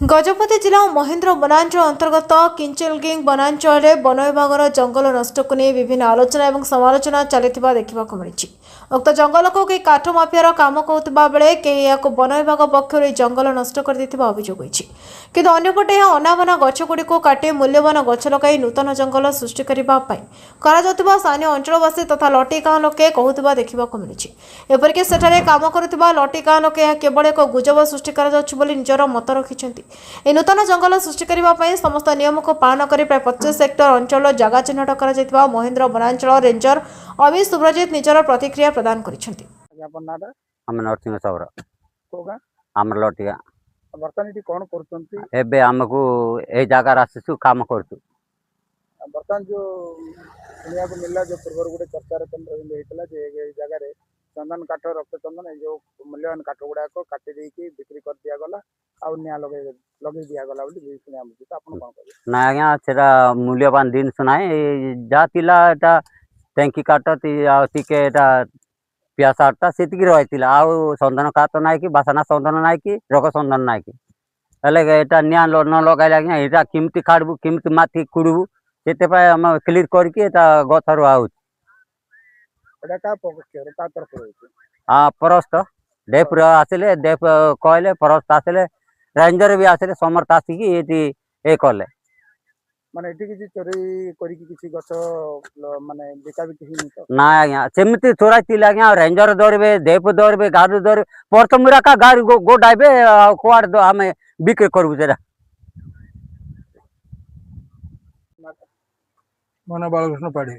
गजपति जिला महेन्द्र वनांचल अंतर्गत किंचलगिंग वनांचल वन विभाग जंगल नष्ट को नहीं विभिन्न आलोचना और समालोचना चली देखा मिली। उक्त जंगल को कई काठ माफियार काम कहता बेले कई वन विभाग पक्ष जंगल नष्ट कर अभियोग होती किंतु अन्यपटे अनाबना गछगुड़ी काटी मूल्यवान गछ लगे नूतन जंगल सृष्टि करने स्थानीय अंचलवासी तथा लटी गाँ लोके कहता देखा मिली। एपरिक सेठारे काम करुवा लटी गाँ लोके केवल एक गुजब सृष्टि निजर मत रखिंट। नूतन जंगल सृष्टि करने समस्त नियम को पालन कर प्राय 25 हेक्टर अंचल जगह चिन्हट कर महेन्द्र वनांचल रेंजर अमित सुब्रजित निजर प्रतिक्रिया प्रदान करिसेंति। हम नरसिंह सौर कोगा आमर लटिया बर्तमान ये कौन करछंती एबे हमकु ए जगह आसीसु काम करतु बर्तमान जो सुनिया को मिलला जो पूर्व गोटे चर्चा केन्द्र बिंदु होता है जे जगह रे चंदन काठ रक्त चंदन जो मूल्यवान काठ गुड़ा को काटी देकी बिक्री कर दिया गला आ निया लगे दिया गला बोली सुनिया मुझे तो आपन कोन कहबे ना आज्ञा सेटा मूल्यवान दिन सुनाए जा तिला एटा टैंकी काट टिके एटा पियासाटा सेतिकी रहितिला आ संधन काट नाय कि बासना संधन नाय कि रग संधन नाय कि हेले एटा निया न लगाइला आज्ञा एटा किमती काटबु किमती माथि कुड़बु सेते पाए हम क्लियर करके एटा गथर आउत एटा का पक्ष रे का तरफ रहते हाँ परस्त डेप आसिले डेप कहले परस्त आसिले रेंजर भी आसिले समर्थ आसिकी एटी ए कले माने एठी किसी चोरी करी किसी गछ माने बिका बिकी हिनी तो ना आज्ञा सेमती चोराई तिला आज्ञा रेंजर दौड़बे डेप दौड़बे गाड़ी दौड़बे परतमुरा का गाड़ी गो डाइबे कुआड़ हमें बिक्री करबु सेटा मन बालकृष्ण पाढ़ी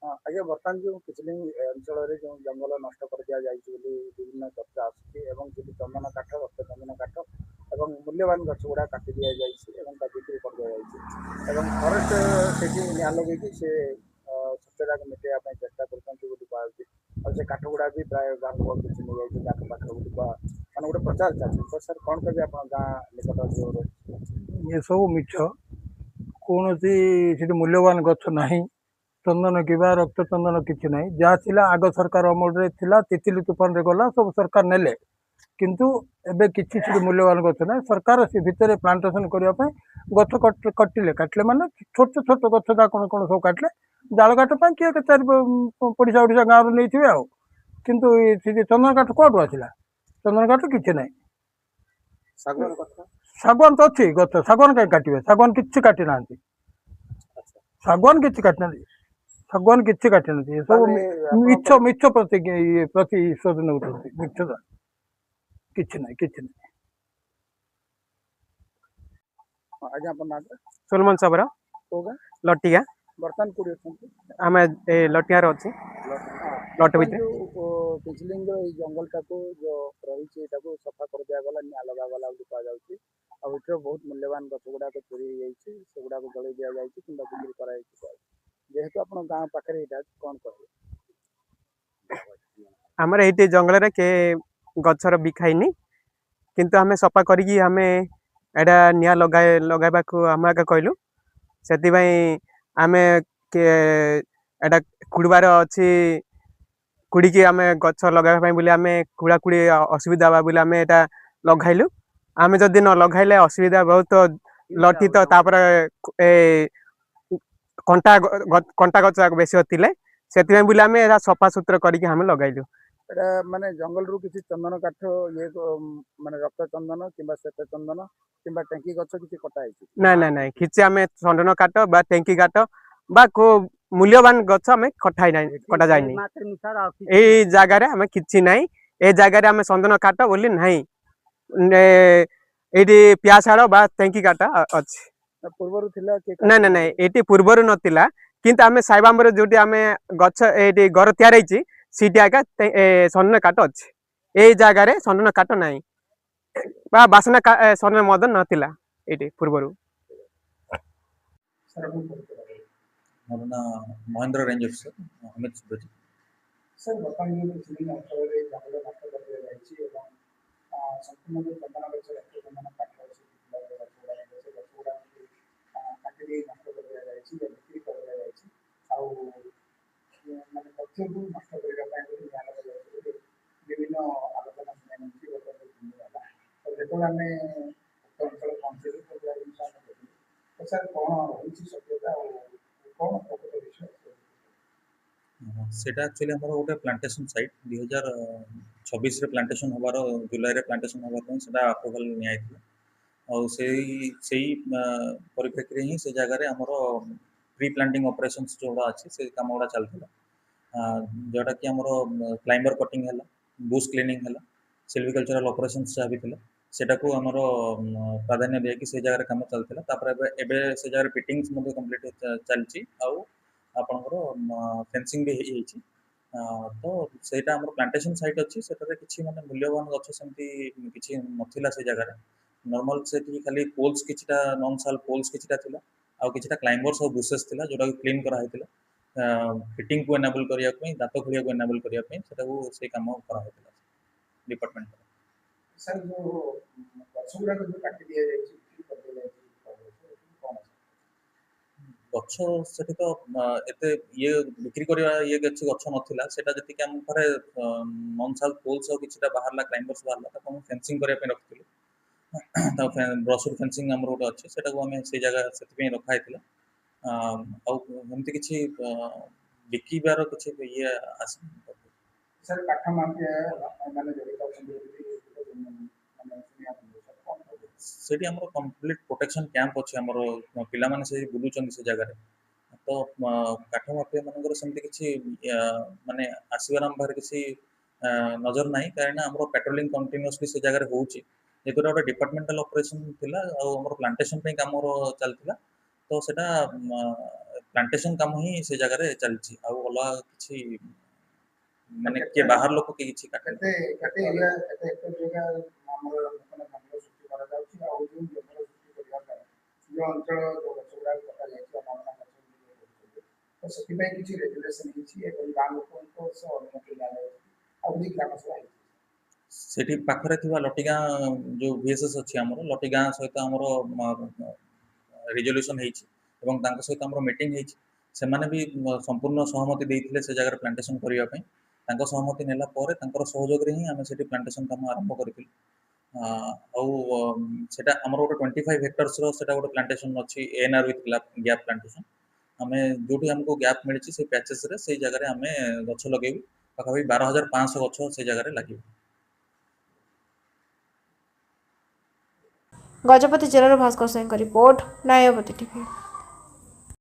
आगे बर्तमान जो किचलिंग अंचल जो जंगल नष्ट कर दिया विभिन्न चर्चा आसूँ चंदन काठ रक्त चंदन काठ और मूल्यवान गछ गुड़ा काटी दि जाए बिक्री कर दिया फरेस्ट से निया लगे से सत्यता को मिटेगा चेष्टा कर काठ गुड़ा भी प्राय गाँव लोग किसी नहीं जाए पाख मान गोटे प्रचार चलती तो सर कौन कहे आप गाँ निकट जो ये सब मिछ कौन सी मूल्यवान गछ नहीं चंदन कि रक्त चंदन किसी ना जहाँ थिला आग सरकार अमल तितली तूफान रे गला सब सरकार नेले किंतु एबे किसी मूल्यवान गछ ना सरकार से भितर प्लांटेशन करने गछ कटिले काटिले माने छोट छोट गछ कौन कौन सब काटिले जाल काठ किए चार पड़िशा उड़ीसा गाँव नहीं थे आउ किंतु चंदन काठ कौटू आसला चंदन काठ किसी ना शागवान तो अच्छी गछ शागवान कहीं काटे शागवान किसी काटी ना शागवान किसी काटना शागवान किसी काटि ना सब मिछ मिछ प्रतिशोध नौकरी मिछता किसी ना किसी ना आज आप सुलमन सबरा होगा लटिया बर्तमान कोड़ी आम लटियार अच्छे लट भी किचलिंग जंगल टाक जो रही सफा कर दिया गला निया लगा गला कहुच्छे आठ बहुत मूल्यवान गछ गुड़ाक चोरी हो गुड़ाक जल दि जाए कि बिक्री कर जेहेतु आप गाँव पाखे कौन कहे आमर ये जंगल के गचर बिखाईनी किंतु आम सफा करी आम एटा निया लगाइबा आम आगे कहलु से आम एटा कुड़बार अच्छी कुड़ी आम गच लगाइबा बोली आम कुड़ा कुड़ी असुविधा बा बोली आम एटा लगाइलु आम जदि न लगाइले असुविधा बहुत लटी तो तापर कंटा कंटा गच बेसी थिले से बोली आम सफा सुतरा करके आम लगाइलु माने जंगल रु किसी चंदन काठ ये माने रक्त चंदन किंबा श्वेत चंदन किंबा टेंकी गछ किसी कटा ना ना ना किसी आम चंदन काठ बा टेंकी काठ बा को मूल्यवान गछ आम कटाई ना कटा जाए ए जगार आम कि ना ए जगार आम चंदन काठ बोली ना ये पियासाड़ बा टेंकी काठ अच्छी पूर्व ना ना ना ये पूर्वर नथिला किंतु आम साइबाम जो आम गछ ये घर तैयार सीटी आका चंदन काठ अच्छे ये जगार चंदन काठ ना बा बासना चंदन मद नाला ये पूर्वर मोर ना Mahendra ranger sir Amit Subrajit sir बर्तमान जंगल नष्ट कर दिया संपूर्ण जो चंदन गच चंदन काठ काटी नष्ट कर दिया बिक्री कर दिया माने तथ्य को नष्ट करने विभिन्न आलोचना जो आम अंचल ସାର୍ କ'ଣ ରହିଛି ସତ୍ୟତା ଆଉ କ'ଣ ପ୍ରକୃତ ବିଷୟ? ସେଇଟା ଆକ୍ଚୁଆଲି ଆମର ଗୋଟେ ପ୍ଲାଣ୍ଟେସନ୍ ସାଇଟ୍ 2026ରେ ପ୍ଲାଣ୍ଟେସନ୍ ହେବାର ଜୁଲାଇରେ ପ୍ଲାଣ୍ଟେସନ୍ ହେବା ପାଇଁ ସେଇଟା ଆପ୍ରୁଭାଲ୍ ନିଆଯାଇଥିଲା। ଆଉ ସେଇ ପରିପ୍ରେକ୍ଷୀରେ ହିଁ ସେ ଜାଗାରେ ଆମର ପ୍ରି ପ୍ଲାଣ୍ଟିଂ ଅପରେସନ୍ସ ଯେଉଁଗୁଡ଼ା ଅଛି ସେ କାମ ଗୁଡ଼ା ଚାଲିଥିଲା। ଯେଉଁଟାକି ଆମର କ୍ଲାଇମ୍ବର କଟିଂ ହେଲା, ବୁସ୍ କ୍ଲିନିଂ ହେଲା, ସିଲ୍ଭିକଲଚରାଲ ଅପରେସନ୍ସ ଯାହା ବି ଥିଲା ସେଟାକୁ ଆମର ପ୍ରାଧାନ୍ୟ ଦିଆକି ସେ ଜାଗାରେ କାମ ଚାଲିଥିଲା। ତାପରେ ଏବେ ସେ ଜାଗାରେ ଫିଟିଂସ ମଧ୍ୟ କମ୍ପ୍ଲିଟ୍ ଚାଲିଛି। ଆଉ ଆପଣଙ୍କର ଫେନ୍ସିଂ ବି ହେଇଯାଇଛି। ତ ସେଇଟା ଆମର ପ୍ଲାଣ୍ଟେସନ୍ ସାଇଟ୍ ଅଛି, ସେଠାରେ କିଛି ମାନେ ମୂଲ୍ୟବାନ ଗଛ ସେମିତି କିଛି ନଥିଲା ସେ ଜାଗାରେ। ନର୍ମାଲ ସେଠି ଖାଲି ପୋଲ୍ସ କିଛିଟା ନନ୍ ସାଲ୍ ପୋଲ୍ସ କିଛିଟା ଥିଲା, ଆଉ କିଛିଟା କ୍ଲାଇମ୍ବର୍ସ ଆଉ ବୁସେସ୍ ଥିଲା ଯେଉଁଟାକୁ କ୍ଲିନ୍ କରାହେଇଥିଲା ଫିଟିଂକୁ ଏନାବଲ୍ କରିବା ପାଇଁ, ଗାତ ଖୋଳିବାକୁ ଏନାବଲ୍ କରିବା ପାଇଁ ସେଟାକୁ ସେଇ କାମ କରାହେଇଥିଲା ଡିପାର୍ଟମେଣ୍ଟ। ସାର୍ ଯେଉଁ ଗଛ ଗୁଡ଼ାକ ଯେଉଁ କାଟି ଦିଆଯାଇଛି, ବିକ୍ରି କରିଦିଆଯାଇଛି, କ'ଣ? ଗଛ ସେଠି ତ ଏତେ ଇଏ ବିକ୍ରି କରିବା କିଛି ଗଛ ନଥିଲା। ସେଟା ଯେତିକି ଆମ ଘରେ ନନ୍ ସାଲ୍ ପୋଲ୍ସ ଆଉ କିଛିଟା ବାହାରିଲା, କ୍ଲାଇମ୍ବର୍ସ ବାହାରିଲା, ତାକୁ ଆମେ ଫେନ୍ସିଂ କରିବା ପାଇଁ ରଖିଥିଲୁ। ବ୍ରସୁର ଫେନ୍ସିଂ ଆମର ଗୋଟେ ଅଛି, ସେଟାକୁ ଆମେ ସେଇ ଜାଗା ସେଥିପାଇଁ ରଖା ହେଇଥିଲା। ଆଉ ଏମିତି କିଛି ବିକିବାର କିଛି ଇଏ ଆସିନି। ସାର୍ କାଠ ମାଫିଆ ମାନେ ଜଡ଼ିତ ଅଛନ୍ତି ମାନେ କ'ଣ? ସେଠି ଆମର କମ୍ପ୍ଲିଟ୍ ପ୍ରୋଟେକ୍ସନ୍ କ୍ୟାମ୍ପ ଅଛି। ଆମର ପିଲାମାନେ ସେଠି ବୁଲୁଛନ୍ତି ସେ ଜାଗାରେ। ତ କାଠ ମାଫିଆ ମାନଙ୍କର ସେମିତି କିଛି ମାନେ ଆସିବାର ଆମ ପାଖରେ କିଛି ନଜର ନାହିଁ, କାହିଁକି ନା ଆମର ପାଟ୍ରୋଲିଂ କଣ୍ଟିନ୍ୟୁଅସଲି ସେ ଜାଗାରେ ହେଉଛି। ଯେହେତୁ ଗୋଟେ ଡିପାର୍ଟମେଣ୍ଟାଲ ଅପରେସନ୍ ଥିଲା ଆଉ ଆମର ପ୍ଲାଣ୍ଟେସନ୍ ପାଇଁ କାମ ଚାଲିଥିଲା, ତ ସେଟା ପ୍ଲାଣ୍ଟେସନ୍ କାମ ହିଁ ସେ ଜାଗାରେ ଚାଲିଛି। ଆଉ ଅଲଗା କିଛି ମାନେ କିଏ ବାହାର ଲୋକ କିଏ କିଛି କେତେ ଏରିଆ କେତେ ହେକ୍ଟର ଜାଗା ଆମର ନୂତନ ଜଙ୍ଗଲ ସୃଷ୍ଟି କରାଯାଉଛି, ଆଉ ଯେଉଁ ଜଙ୍ଗଲ ସୃଷ୍ଟି କରିବା ପାଇଁ ଯେଉଁ ଅଞ୍ଚଳ ଯେଉଁ ଗଛ ଗୁଡ଼ାକ କଟାଯାଇଛି ଅନାବନା ଗଛ କରୁଛନ୍ତି, ତ ସେଥିପାଇଁ କିଛି ରେଗୁଲେସନ୍ ହେଇଛି ଏବଂ ଗାଁ ଲୋକଙ୍କ ସହ ଅନୁମତି ନିଆଯାଉଛି, ଆଉ କିଛି ଗ୍ରାମ ସଭା ହେଇଛି। ସେଠି ପାଖରେ ଥିବା ଲଟିଗାଁ ଯେଉଁ ଭିଏସ୍ଏସ୍ ଅଛି ଆମର, ଲଟିଗାଁ ସହିତ ଆମର ରିଜଲ୍ୟୁସନ୍ ହେଇଛି ଏବଂ ତାଙ୍କ ସହିତ ଆମର ମିଟିଂ ହେଇଛି। ସେମାନେ ବି ସମ୍ପୂର୍ଣ୍ଣ ସହମତି ଦେଇଥିଲେ ସେ ଜାଗାରେ ପ୍ଲାଣ୍ଟେସନ୍ କରିବା ପାଇଁ। ତାଙ୍କ ସହମତି ନେଲା ପରେ ତାଙ୍କର ସହଯୋଗରେ ହିଁ ଆମେ ସେଠି ପ୍ଲାଣ୍ଟେସନ୍ କାମ ଆରମ୍ଭ କରିଥିଲୁ। ଆଉ ସେଟା ଆମର ଗୋଟେ 25 ହେକ୍ଟର୍ସର ସେଟା ଗୋଟେ ପ୍ଲାଣ୍ଟେସନ୍ ଅଛି, ANR ୱିଥ୍ ଗ୍ୟାପ୍ ପ୍ଲାଣ୍ଟେସନ୍। ଆମେ ଯେଉଁଠି ଆମକୁ ଗ୍ୟାପ୍ ମିଳିଛି ସେଇ ପ୍ୟାଚେସ୍ରେ ସେଇ ଜାଗାରେ ଆମେ ଗଛ ଲଗେଇବୁ। ପାଖାପାଖି 12,500 ଗଛ ସେଇ ଜାଗାରେ ଲାଗିବ। ଗଜପତି ଜିଲ୍ଲାର ଭାସ୍କର ସିଂଙ୍କ ରିପୋର୍ଟ, ନ୍ୟାୟବତୀ ଟିଭି।